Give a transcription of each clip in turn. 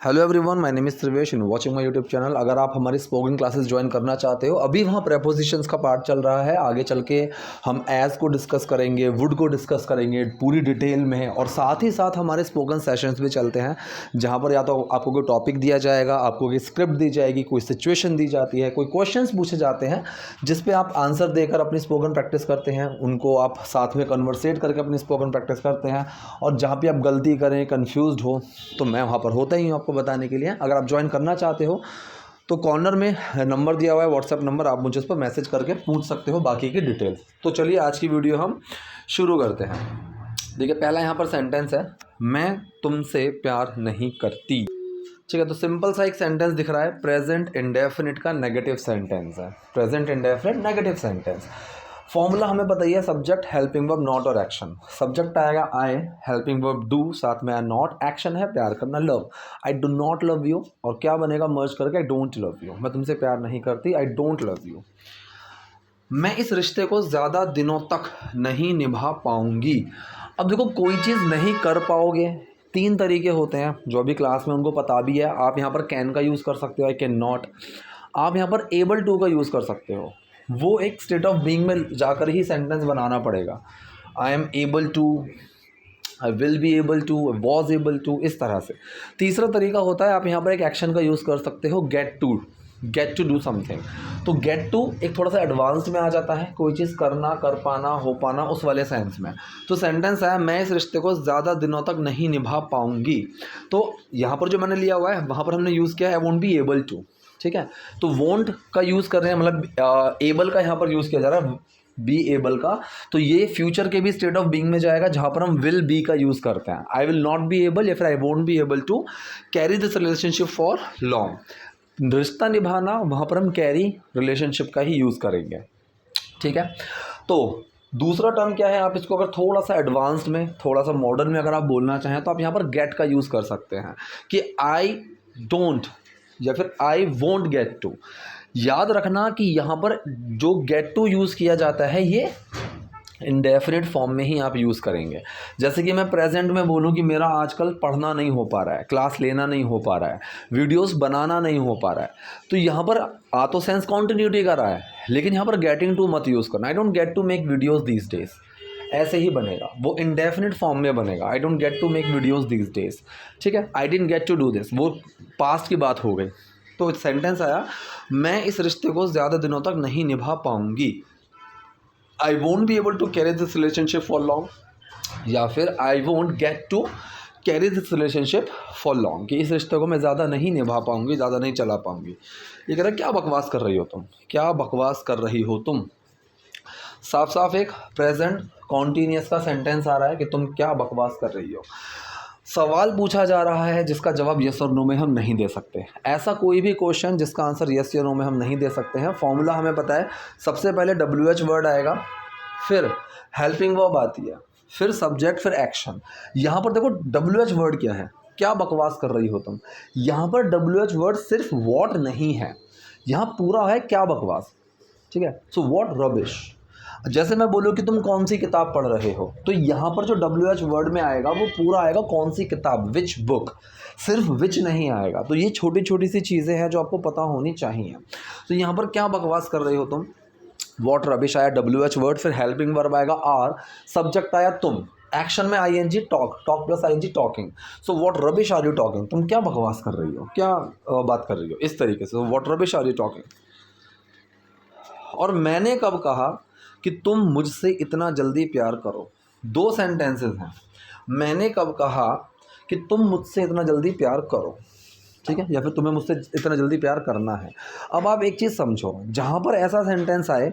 Hello everyone, my name is Trivesh in watching my YouTube channel. अगर आप हमारी spoken classes join करना चाहते हो, अभी वहाँ प्रेपोजिशंस का पार्ट चल रहा है। आगे चल के हम एज को डिस्कस करेंगे, वुड को डिस्कस करेंगे पूरी डिटेल में, और साथ ही साथ हमारे स्पोकन सेशंस भी चलते हैं जहाँ पर या तो आपको कोई टॉपिक दिया जाएगा, आपको कोई स्क्रिप्ट दी जाएगी, कोई सिचुएशन दी जाती है, कोई क्वेश्चन पूछे जाते हैं जिस पे आप आंसर देकर अपनी स्पोकन प्रैक्टिस करते हैं। उनको आप साथ में कन्वर्सेट करके अपनी स्पोकन प्रैक्टिस करते हैं, और जहाँ पे आप गलती करें, कंफ्यूज्ड हो, तो मैं वहाँ पर होता ही हूँ आपको बताने के लिए। अगर आप ज्वाइन करना चाहते हो तो कॉर्नर में नंबर दिया हुआ है, व्हाट्सएप नंबर, आप मुझे उस पर मैसेज करके पूछ सकते हो बाकी की डिटेल्स। तो चलिए आज की वीडियो हम शुरू करते हैं। देखिए, पहला यहाँ पर सेंटेंस है, मैं तुमसे प्यार नहीं करती। ठीक है, तो सिंपल सा एक सेंटेंस दिख रहा है, प्रेजेंट इंडेफिनिट का नेगेटिव सेंटेंस है। Present indefinite negative sentence. Formula हमें पता ही है, सब्जेक्ट, हेल्पिंग वर्ब, नॉट और एक्शन। सब्जेक्ट आएगा आई, हेल्पिंग वर्ब डू, साथ में नॉट, एक्शन है प्यार करना, love. I do not love you, और क्या बनेगा मर्ज करके, आई डोंट लव यू। मैं तुमसे प्यार नहीं करती, आई डोंट लव यू। मैं इस रिश्ते को ज़्यादा दिनों तक नहीं निभा पाऊंगी। अब देखो, कोई चीज़ नहीं कर पाओगे, तीन तरीके होते हैं जो अभी क्लास में उनको पता भी है। आप यहाँ पर कैन का यूज़ कर सकते हो, आई कैन नॉट। आप यहाँ पर एबल टू का यूज़ कर सकते हो, वो एक स्टेट ऑफ बीइंग में जाकर ही सेंटेंस बनाना पड़ेगा। I am able to, I will be able to, was able to, इस तरह से। तीसरा तरीका होता है, आप यहाँ पर एक एक्शन का यूज़ कर सकते हो, गेट टू डू समथिंग। तो गेट टू एक थोड़ा सा एडवांस में आ जाता है, कोई चीज़ करना, कर पाना, हो पाना, उस वाले सेंस में। तो सेंटेंस है, मैं इस रिश्ते को ज़्यादा दिनों तक नहीं निभा पाऊंगी। तो यहाँ पर जो मैंने लिया हुआ है, वहाँ पर हमने यूज़ किया है I won't be able to. ठीक है, तो वोंट का यूज़ कर रहे हैं, मतलब एबल का यहाँ पर यूज़ किया जा रहा है, बी एबल का। तो ये फ्यूचर के भी स्टेट ऑफ बीइंग में जाएगा, जहाँ पर हम विल बी का यूज़ करते हैं। I will not be able या फिर I won't be able to carry this relationship for long. रिश्ता निभाना, वहाँ पर हम कैरी रिलेशनशिप का ही यूज़ करेंगे। ठीक है, तो दूसरा टर्म क्या है, आप इसको अगर थोड़ा सा एडवांस्ड में, थोड़ा सा मॉडर्न में अगर आप बोलना चाहें, तो आप यहाँ पर गेट का यूज़ कर सकते हैं कि आई डोंट या फिर आई वोंट गेट टू। याद रखना कि यहाँ पर जो गेट टू यूज़ किया जाता है, ये इंडेफिनिट फॉर्म में ही आप यूज़ करेंगे। जैसे कि मैं प्रेजेंट में बोलूँ कि मेरा आजकल पढ़ना नहीं हो पा रहा है, क्लास लेना नहीं हो पा रहा है, वीडियोस बनाना नहीं हो पा रहा है, तो यहाँ पर आ तो सेंस कॉन्टिन्यूटी का रहा है, लेकिन यहाँ पर गेटिंग टू मत यूज़ करना। I don't get to make videos these days, ऐसे ही बनेगा, वो इंडेफिनिट फॉर्म में बनेगा। I don't get to make videos these days. ठीक है, I didn't get to do this, वो पास्ट की बात हो गई। तो सेंटेंस आया, मैं इस रिश्ते को ज़्यादा दिनों तक नहीं निभा पाऊंगी। I won't be able to carry this relationship for long, या फिर I won't get to carry this relationship for long, कि इस रिश्ते को मैं ज़्यादा नहीं निभा पाऊंगी, ज़्यादा नहीं चला पाऊंगी। ये कह रहा है, क्या बकवास कर रही हो तुम, क्या बकवास कर रही हो तुम। साफ साफ एक प्रेजेंट कॉन्टीन्यूअस का सेंटेंस आ रहा है कि तुम क्या बकवास कर रही हो। सवाल पूछा जा रहा है जिसका जवाब यस और नो में हम नहीं दे सकते। ऐसा कोई भी क्वेश्चन जिसका आंसर यस या नो में हम नहीं दे सकते हैं। फॉर्मूला हमें पता है, सबसे पहले WH वर्ड आएगा, फिर हेल्पिंग वर्ब आती है, फिर सब्जेक्ट, फिर एक्शन। यहाँ पर देखो WH वर्ड क्या है, क्या बकवास कर रही हो तुम। यहाँ पर WH वर्ड सिर्फ वॉट नहीं है, यहाँ पूरा है क्या बकवास। ठीक है, सो वॉट रबिश। जैसे मैं बोलूँ कि तुम कौन सी किताब पढ़ रहे हो, तो यहाँ पर जो WH वर्ड में आएगा वो पूरा आएगा कौन सी किताब, विच बुक, सिर्फ विच नहीं आएगा। तो ये छोटी छोटी सी चीज़ें हैं जो आपको पता होनी चाहिए। तो यहाँ पर क्या बकवास कर रही हो तुम, वॉट रबिश आया WH वर्ड, फिर हेल्पिंग वर्ब आएगा आर, सब्जेक्ट आया तुम, एक्शन में ING, talk plus ING, talking. So what rubbish are you talking, तुम क्या बकवास कर रही हो, क्या बात कर रही हो, इस तरीके से। What rubbish are you talking. और मैंने कब कहा कि तुम मुझसे इतना जल्दी प्यार करो। दो सेंटेंसेस हैं, मैंने कब कहा कि तुम मुझसे इतना जल्दी प्यार करो, ठीक है, या फिर तुम्हें मुझसे इतना जल्दी प्यार करना है। अब आप एक चीज़ समझो, जहाँ पर ऐसा सेंटेंस आए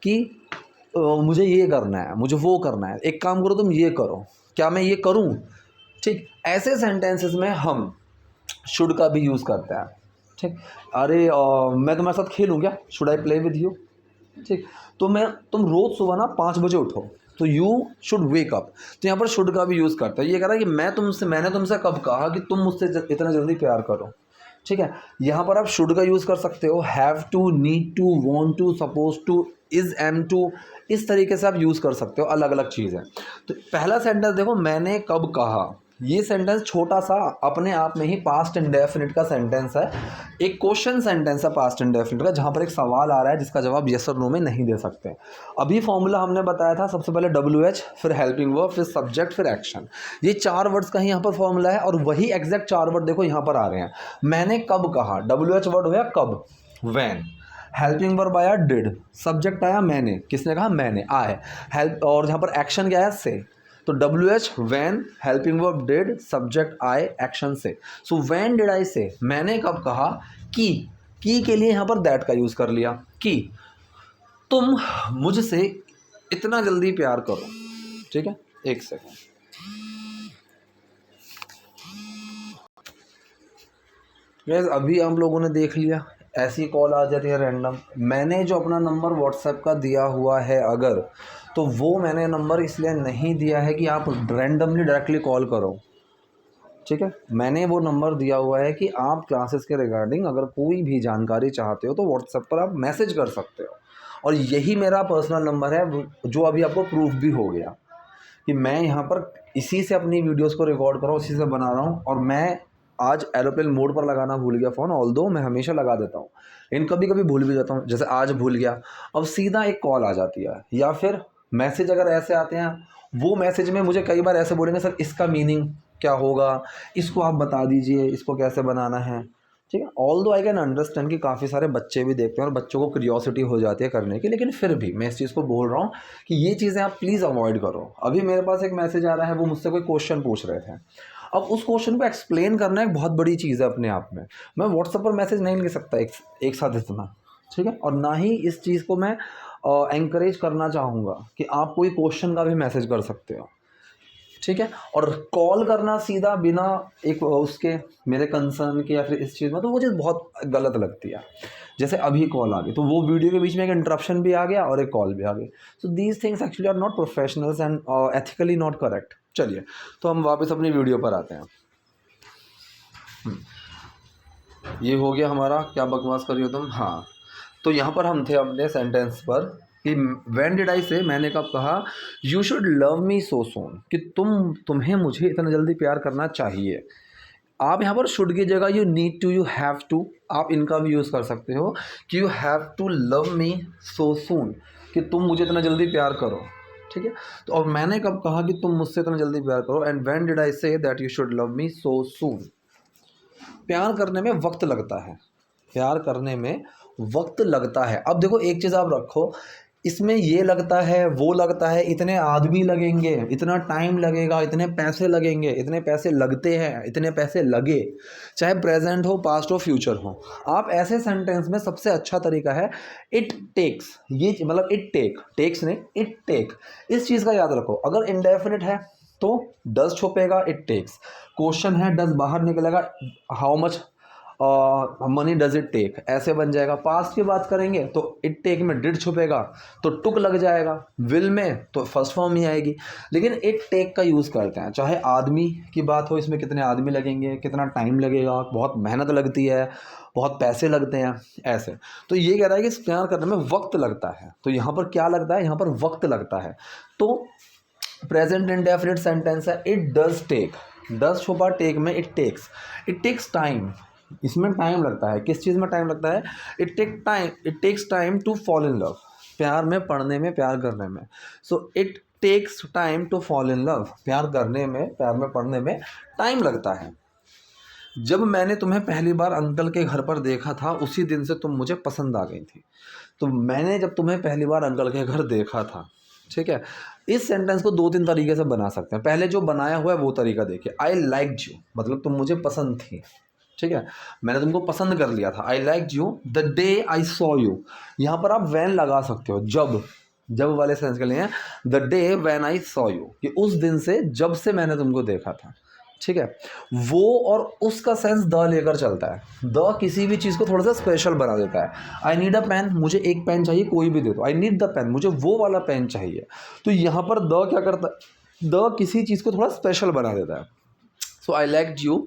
कि मुझे ये करना है, मुझे वो करना है, एक काम करो तुम ये करो, क्या मैं ये करूँ, ठीक, ऐसे सेंटेंसेस में हम शुड का भी यूज़ करते हैं। ठीक, अरे मैं तुम्हारे साथ खेलूँ क्या, should I play with you. ठीक, तो तुम रोज़ सुबह ना 5 बजे उठो, तो यू शुड वेक अप। तो यहाँ पर शुड का भी यूज़ करता है। ये कह रहा है कि मैंने तुमसे कब कहा कि तुम मुझसे इतना जल्दी प्यार करो। ठीक है, यहाँ पर आप शुड का यूज़ कर सकते हो, have to, need to, want to, suppose to, is, am to, इस तरीके से आप यूज़ कर सकते हो, अलग अलग चीज़ है। तो पहला सेंटेंस देखो, मैंने कब कहा, ये सेंटेंस छोटा सा अपने आप में ही पास्ट इंडेफिनिट का सेंटेंस है, एक क्वेश्चन सेंटेंस है पास्ट इंडेफिनिट का, जहाँ पर एक सवाल आ रहा है जिसका जवाब यस और नो में नहीं दे सकते। अभी फॉर्मूला हमने बताया था, सबसे पहले WH, फिर हेल्पिंग वर्ब, फिर सब्जेक्ट, फिर एक्शन। ये 4 वर्ड्स का ही यहाँ पर फॉर्मूला है और वही एग्जैक्ट 4 वर्ड देखो यहाँ पर आ रहे हैं। मैंने कब कहा, WH वर्ड होया कब, वैन। हेल्पिंग वर्ब आया डिड, सब्जेक्ट आया मैंने, किसने कहा, मैंने, आए, हेल्प, और जहाँ पर एक्शन क्या आया, से। तो WH when, helping verb did, subject आए, एक्शन से। सो वैन डिड आई से, मैंने कब कहा, की के लिए यहाँ पर दैट का यूज़ कर लिया, कि तुम मुझसे इतना जल्दी प्यार करो। ठीक है, एक सेकेंड। गाइस अभी हम लोगों ने देख लिया, ऐसी कॉल आ जाती है रैंडम। मैंने जो अपना नंबर व्हाट्सएप का दिया हुआ है अगर, तो वो मैंने नंबर इसलिए नहीं दिया है कि आप रैंडमली डायरेक्टली कॉल करो। ठीक है, मैंने वो नंबर दिया हुआ है कि आप क्लासेस के रिगार्डिंग अगर कोई भी जानकारी चाहते हो तो व्हाट्सएप पर आप मैसेज कर सकते हो, और यही मेरा पर्सनल नंबर है जो अभी आपको प्रूफ भी हो गया कि मैं यहाँ पर इसी से अपनी वीडियोस को रिकॉर्ड कर रहा हूँ, इसी से बना रहा हूँ। और मैं आज एरोप्लेन मोड पर लगाना भूल गया फ़ोन, ऑल्दो मैं हमेशा लगा देता हूँ, लेकिन कभी कभी भूल भी जाता हूँ, जैसे आज भूल गया। अब सीधा एक कॉल आ जाती है या फिर मैसेज अगर ऐसे आते हैं, वो मैसेज में मुझे कई बार ऐसे बोलेंगे, सर इसका मीनिंग क्या होगा, इसको आप बता दीजिए, इसको कैसे बनाना है। ठीक है, ऑल दो आई कैन अंडरस्टैंड कि काफ़ी सारे बच्चे भी देखते हैं और बच्चों को क्यूरियोसिटी हो जाती है करने की, लेकिन फिर भी मैं इस चीज़ को बोल रहा हूँ कि ये चीज़ें आप प्लीज़ अवॉइड करो। अभी मेरे पास एक मैसेज आ रहा है, वो मुझसे कोई क्वेश्चन पूछ रहे थे, अब उस क्वेश्चन को एक्सप्लेन करना एक बहुत बड़ी चीज़ है अपने आप में। मैं व्हाट्सएप पर मैसेज नहीं लिख सकता एक साथ इतना। ठीक है, और ना ही इस चीज़ को मैं एंकरेज करना चाहूँगा कि आप कोई क्वेश्चन का भी मैसेज कर सकते हो। ठीक है, और कॉल करना सीधा बिना एक उसके मेरे कंसर्न के या फिर इस चीज़ में, तो वो चीज़ बहुत गलत लगती है। जैसे अभी कॉल आ गई तो वो वीडियो के बीच में एक इंटरप्शन भी आ गया और एक कॉल भी आ गई। So these things actually are not professionals and ethically not correct. चलिए, तो हम वापस अपनी वीडियो पर आते हैं। ये हो गया हमारा, क्या बकवास करियो तुम। हाँ, तो यहाँ पर हम थे अपने सेंटेंस पर कि व्हेन डिड आई से, मैंने कब कहा, you should love me so soon, कि तुम्हें मुझे इतना जल्दी प्यार करना चाहिए। आप यहाँ पर शुड की जगह you need to, you have to, आप इनका भी यूज़ कर सकते हो कि you have to love me so soon, कि तुम मुझे इतना जल्दी प्यार करो। ठीक है, तो और मैंने कब कहा कि तुम मुझसे इतना जल्दी प्यार करो, and when did I say that you should love me so soon. प्यार करने में वक्त लगता है, प्यार करने में वक्त लगता है। अब देखो एक चीज़ आप रखो, इसमें ये लगता है, वो लगता है, इतने आदमी लगेंगे, इतना टाइम लगेगा, इतने पैसे लगेंगे, इतने पैसे लगते हैं, इतने पैसे लगे, चाहे प्रेजेंट हो, पास्ट हो, फ्यूचर हो। आप ऐसे सेंटेंस में सबसे अच्छा तरीका है इट टेक्स, ये मतलब इट टेक्स नहीं, इट टेक, इस चीज़ का याद रखो। अगर इंडेफिनिट है तो डज छुपेगा, इट टेक्स। क्वेश्चन है, डज बाहर निकलेगा, how much money does it take, ऐसे बन जाएगा। पास्ट की बात करेंगे तो इट टेक में डिड छुपेगा तो टुक लग जाएगा, विल में तो फर्स्ट फॉर्म ही आएगी। लेकिन इट टेक का यूज़ करते हैं, चाहे आदमी की बात हो, इसमें कितने आदमी लगेंगे, कितना टाइम लगेगा, बहुत मेहनत लगती है, बहुत पैसे लगते हैं, ऐसे। तो ये कह रहा है कि प्यार करने में वक्त लगता है, तो यहाँ पर क्या लगता है, यहाँ पर वक्त लगता है। तो प्रेजेंट इंडेफिनिट सेंटेंस है, इट डज टेक, डज छुपा, टेक में इट टेक्स टाइम, इसमें टाइम लगता है। किस चीज़ में टाइम लगता है, it takes time to fall in love, प्यार में पढ़ने में, प्यार करने में। So it takes time to fall in love, प्यार करने में, प्यार में पढ़ने में टाइम लगता है। जब मैंने तुम्हें पहली बार अंकल के घर पर देखा था, उसी दिन से तुम मुझे पसंद आ गई थी। तो मैंने जब तुम्हें पहली बार अंकल के घर देखा था, ठीक है, इस सेंटेंस को 2-3 तरीके से बना सकते हैं। पहले जो बनाया हुआ है वो तरीका देखिए, आई लाइक्ड यू, मतलब तुम मुझे पसंद थी। ठीक है, मैंने तुमको पसंद कर लिया था, आई liked you the day I saw you. यहाँ पर आप वैन लगा सकते हो, जब वाले सेंस के लिए the day when I saw you, कि उस दिन से, जब से मैंने तुमको देखा था। ठीक है, वो और उसका सेंस द लेकर चलता है, द किसी भी चीज़ को थोड़ा सा स्पेशल बना देता है। आई नीड अ पेन, मुझे एक पेन चाहिए, कोई भी दे दो, आई नीड द पेन, मुझे वो वाला पेन चाहिए। तो यहाँ पर द क्या करता है, द किसी चीज़ को थोड़ा स्पेशल बना देता है। So I liked you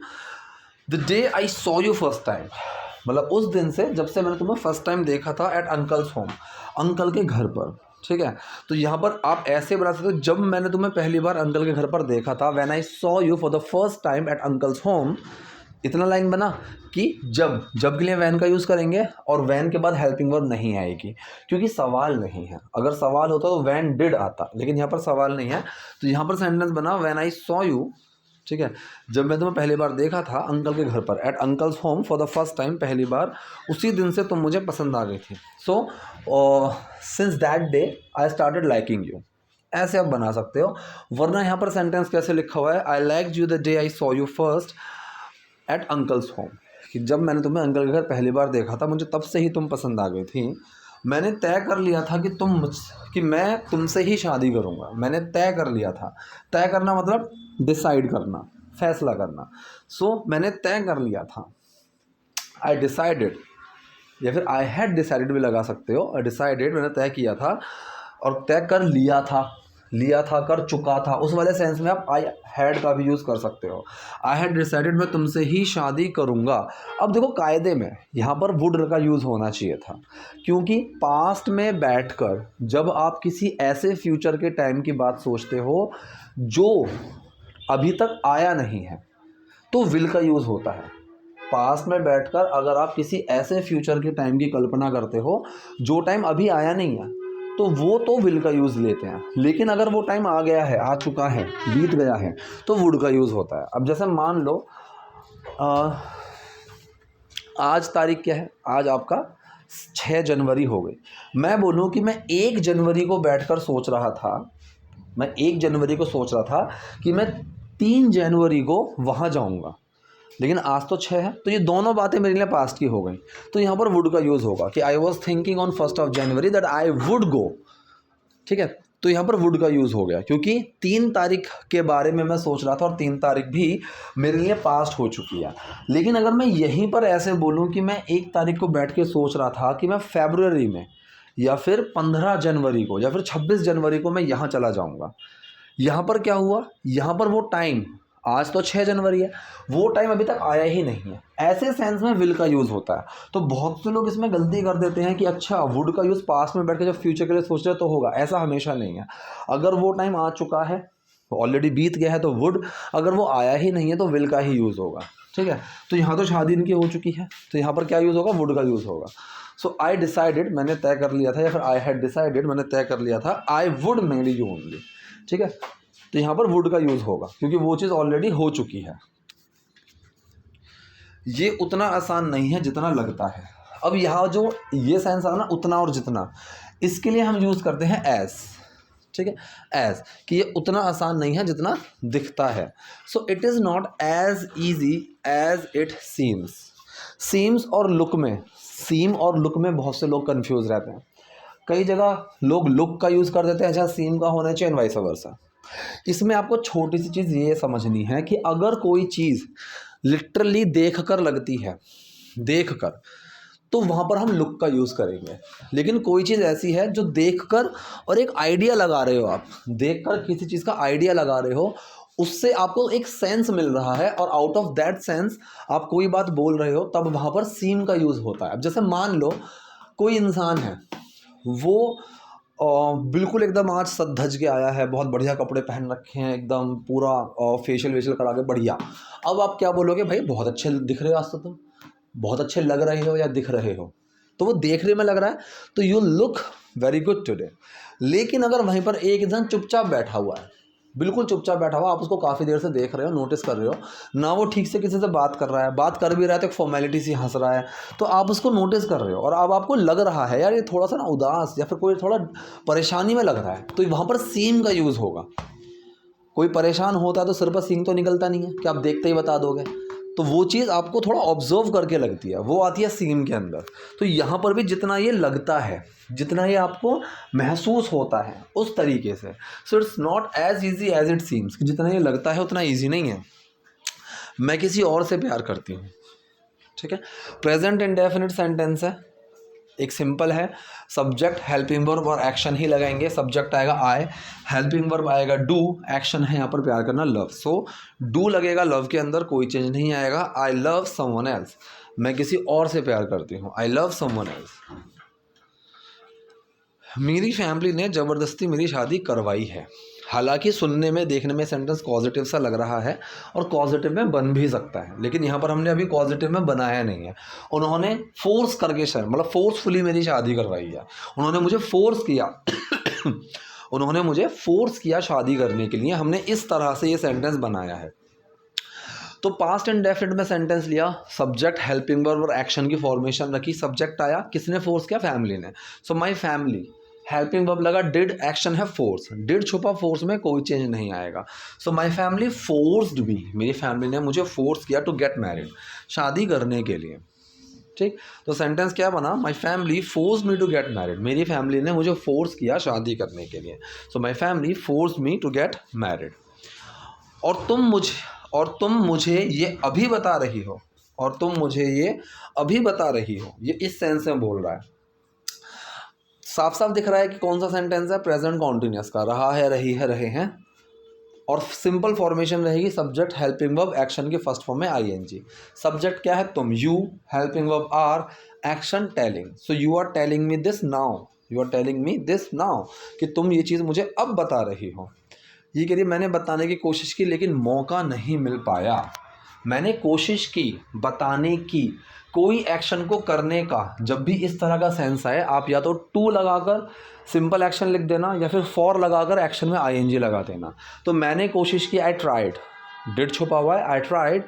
the day I saw you first time, मतलब उस दिन से, जब से मैंने तुम्हें फर्स्ट टाइम देखा था, एट अंकल्स होम, अंकल के घर पर। ठीक है। तो यहाँ पर आप ऐसे बना सकते हो, जब मैंने तुम्हें पहली बार अंकल के घर पर देखा था, when I saw you for the first time at uncle's home. इतना लाइन बना कि जब के लिए वैन का यूज़ करेंगे और वैन के बाद हेल्पिंग वर्ब नहीं आएगी, क्योंकि सवाल नहीं है। अगर सवाल होता तो वैन डिड आता, लेकिन यहाँ पर सवाल नहीं है। तो यहाँ पर सेंटेंस बना व्हेन आई सॉ यू, ठीक है, जब मैं तुम्हें पहली बार देखा था अंकल के घर पर, at uncle's home for the first time, पहली बार, उसी दिन से तुम मुझे पसंद आ गई थी। So since that day I started liking you. ऐसे आप बना सकते हो। वरना यहाँ पर सेंटेंस कैसे लिखा हुआ है, I like you the day I saw you first at uncle's home, कि जब मैंने तुम्हें अंकल के घर पहली बार देखा था, मुझे तब से ही तुम पसंद आ गई थी। मैंने तय कर लिया था कि मैं तुमसे ही शादी करूँगा। मैंने तय कर लिया था। तय करना मतलब डिसाइड करना, फैसला करना। सो मैंने तय कर लिया था, आई डिसाइडेड, या फिर आई हैड डिसाइडेड भी लगा सकते हो। डिसाइडेड मैंने तय किया था, और तय कर लिया था, कर चुका था, उस वाले सेंस में आप आई हैड का भी यूज़ कर सकते हो। आई हैड डिसाइडेड मैं तुमसे ही शादी करूँगा। अब देखो कायदे में यहाँ पर वुड का यूज़ होना चाहिए था, क्योंकि पास्ट में बैठकर जब आप किसी ऐसे फ्यूचर के टाइम की बात सोचते हो जो अभी तक आया नहीं है, तो विल का यूज़ होता है। पास्ट में बैठकर अगर आप किसी ऐसे फ्यूचर के टाइम की कल्पना करते हो जो टाइम अभी आया नहीं है, तो वो तो विल का यूज़ लेते हैं। लेकिन अगर वो टाइम आ गया है, आ चुका है, बीत गया है, तो वुड का यूज़ होता है। अब जैसे मान लो आज तारीख क्या है, आज आपका 6 जनवरी हो गई। मैं बोलूँ कि मैं 1 जनवरी को बैठकर सोच रहा था, मैं 1 जनवरी को सोच रहा था कि मैं 3 जनवरी को वहाँ जाऊँगा, लेकिन आज तो 6 है, तो ये दोनों बातें मेरे लिए पास्ट की हो गई। तो यहाँ पर वुड का यूज़ होगा कि I was thinking on 1 January that I would go, ठीक है। तो यहाँ पर वुड का यूज़ हो गया, क्योंकि 3 तारीख के बारे में मैं सोच रहा था, और 3 तारीख भी मेरे लिए पास्ट हो चुकी है। लेकिन अगर मैं यहीं पर ऐसे बोलूँ कि मैं 1 तारीख को बैठ के सोच रहा था कि मैं फरवरी में, या फिर 15 जनवरी को, या फिर 26 जनवरी को मैं यहाँ चला जाऊँगा, यहाँ पर क्या हुआ, यहाँ पर वो टाइम, आज तो 6 जनवरी है, वो टाइम अभी तक आया ही नहीं है। ऐसे सेंस में विल का यूज़ होता है। तो बहुत से लोग इसमें गलती कर देते हैं कि अच्छा वुड का यूज़ पास्ट में बैठ के जब फ्यूचर के लिए सोच रहे तो होगा। ऐसा हमेशा नहीं है। अगर वो टाइम आ चुका है, ऑलरेडी बीत गया है, तो वुड, अगर वो आया ही नहीं है तो विल का ही यूज़ होगा, ठीक है। तो यहाँ तो शादी इनकी हो चुकी है, तो यहाँ पर क्या यूज़ होगा, वुड का यूज़ होगा। सो आई डिसाइडेड, मैंने तय कर लिया था, या फिर आई हैड डिसाइडेड, मैंने तय कर लिया था, I would marry you only, ठीक है। तो यहाँ पर वुड का यूज़ होगा, क्योंकि वो चीज़ ऑलरेडी हो चुकी है। ये उतना आसान नहीं है जितना लगता है। अब यहाँ जो ये सेंस आना, उतना और जितना, इसके लिए हम यूज़ करते हैं एज, ठीक है, एज, कि ये उतना आसान नहीं है जितना दिखता है। So it is not as easy as it seems. Seems और लुक में, सीम और लुक में बहुत से लोग कंफ्यूज रहते हैं। कई जगह लोग लुक का यूज़ कर देते हैं जहाँ सीम का होना चाहिए, वाइस वर्सा। इसमें आपको छोटी सी चीज़ ये समझनी है कि अगर कोई चीज़ लिटरली देख कर लगती है, देख कर, तो वहाँ पर हम लुक का यूज़ करेंगे। लेकिन कोई चीज़ ऐसी है जो देख कर और एक आइडिया लगा रहे हो, आप देख कर किसी चीज़ का आइडिया लगा रहे हो, उससे आपको एक सेंस मिल रहा है, और आउट ऑफ दैट सेंस आप कोई बात बोल रहे हो, तब वहाँ पर सीम का यूज़ होता है। अब जैसे मान लो कोई इंसान है, वो बिल्कुल एकदम आज सज धज के आया है, बहुत बढ़िया कपड़े पहन रखे हैं, एकदम पूरा फेशियल वेशियल करा के बढ़िया। अब आप क्या बोलोगे, भाई बहुत अच्छे दिख रहे हो, आज तो तुम बहुत अच्छे लग रहे हो या दिख रहे हो। तो वो देखने में लग रहा है, तो you look very good today. लेकिन अगर वहीं पर एक इंसान चुपचाप बैठा हुआ है, बिल्कुल चुपचाप बैठा हुआ, आप उसको काफ़ी देर से देख रहे हो, नोटिस कर रहे हो ना, वो ठीक से किसी से बात कर रहा है, बात कर भी रहा है तो एक फॉर्मेलिटी सी हंस रहा है, तो आप उसको नोटिस कर रहे हो, और अब आपको लग रहा है यार ये थोड़ा सा ना उदास, या फिर कोई थोड़ा परेशानी में लग रहा है, तो वहाँ पर सीम का यूज़ होगा। कोई परेशान होता है तो सिर पर सींग तो निकलता नहीं है कि आप देखते ही बता दोगे, तो वो चीज़ आपको थोड़ा ऑब्जर्व करके लगती है, वो आती है सीम के अंदर। तो यहाँ पर भी जितना ये लगता है, जितना ये आपको महसूस होता है, उस तरीके से। So it's not as easy as it seems, जितना ये लगता है उतना ईजी नहीं है। मैं किसी और से प्यार करती हूँ, ठीक है। प्रेजेंट इंडेफिनिट सेंटेंस है, एक सिंपल है, सब्जेक्ट हेल्पिंग वर्ब और एक्शन ही लगाएंगे। सब्जेक्ट आएगा आई, हेल्पिंग वर्ब आएगा डू, एक्शन है यहाँ पर प्यार करना, लव। सो डू लगेगा लव के अंदर, कोई चेंज नहीं आएगा। आई लव समवन एल्स, मैं किसी और से प्यार करती हूँ, आई लव समवन एल्स। मेरी फैमिली ने ज़बरदस्ती मेरी शादी करवाई है। हालांकि सुनने में देखने में सेंटेंस पॉजिटिव सा लग रहा है और पॉजिटिव में बन भी सकता है, लेकिन यहाँ पर हमने अभी पॉजिटिव में बनाया नहीं है। उन्होंने फोर्स करके मतलब फोर्सफुली मेरी शादी करवाई है। उन्होंने मुझे फोर्स किया उन्होंने मुझे फोर्स किया शादी करने के लिए। हमने इस तरह से ये सेंटेंस बनाया है। तो पास्ट एंड डेफिनेट में सेंटेंस लिया, सब्जेक्ट हेल्पिंग वर्ब और एक्शन की फॉर्मेशन रखी, सब्जेक्ट आया, किसने फोर्स किया? फैमिली ने। सो माय फैमिली, हेल्पिंग वर्ब लगा, डिड, एक्शन है फोर्स, डिड छुपा, फोर्स में कोई चेंज नहीं आएगा। सो माय फैमिली फोर्स्ड मी, मेरी फैमिली ने मुझे फोर्स किया टू गेट मैरिड, शादी करने के लिए। ठीक, तो सेंटेंस क्या बना? My family forced me to get married, मेरी फैमिली ने मुझे फोर्स किया शादी करने के लिए। So my family forced me to get married. और तुम मुझे ये अभी बता रही हो, और तुम मुझे ये अभी बता रही हो, ये इस सेंस में बोल रहा है। साफ साफ दिख रहा है कि कौन सा सेंटेंस है? प्रेजेंट कॉन्टिन्यूअस का, रहा है, रही है, रहे हैं। और सिंपल फॉर्मेशन रहेगी, सब्जेक्ट हेल्पिंग वर्ब, एक्शन के फर्स्ट फॉर्म में आईएनजी। सब्जेक्ट क्या है? तुम, you, helping verb are, action telling. So you are telling me this now, you are telling me this now, कि तुम ये चीज़ मुझे अब बता रही हो। ये कह रही मैंने बताने की कोशिश की लेकिन मौका नहीं मिल पाया। मैंने कोशिश की बताने की, कोई एक्शन को करने का। जब भी इस तरह का सेंस आए, आप या तो टू लगाकर सिंपल एक्शन लिख देना या फिर फॉर लगाकर एक्शन में आईएनजी लगा देना। तो मैंने कोशिश की, आई ट्राइड, डिड छुपा हुआ है, आई ट्राइड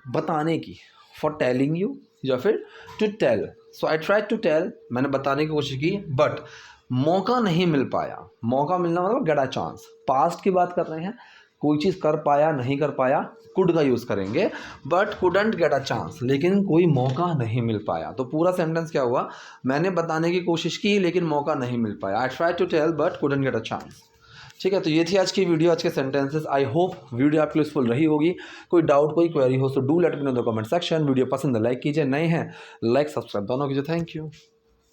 बताने की, फॉर टेलिंग यू या फिर to tell. So I tried to tell, मैंने बताने की कोशिश की, बट मौका नहीं मिल पाया। मौका मिलना मतलब गेट अ चांस। पास्ट की बात कर रहे हैं, कोई चीज़ कर पाया, नहीं कर पाया, कुड का यूज़ करेंगे, but couldn't get a chance, लेकिन कोई मौका नहीं मिल पाया। तो पूरा सेंटेंस क्या हुआ? मैंने बताने की कोशिश की लेकिन मौका नहीं मिल पाया। I try to tell but couldn't get a chance. ठीक है, तो ये थी आज की वीडियो, आज के सेंटेंसेस। आई होप वीडियो आपके यूजफुल रही होगी। कोई डाउट, कोई क्वेरी हो तो do let me know the comment section. Video पसंद है लाइक कीजिए, नए हैं लाइक सब्सक्राइब दोनों कीजिए। Thank you.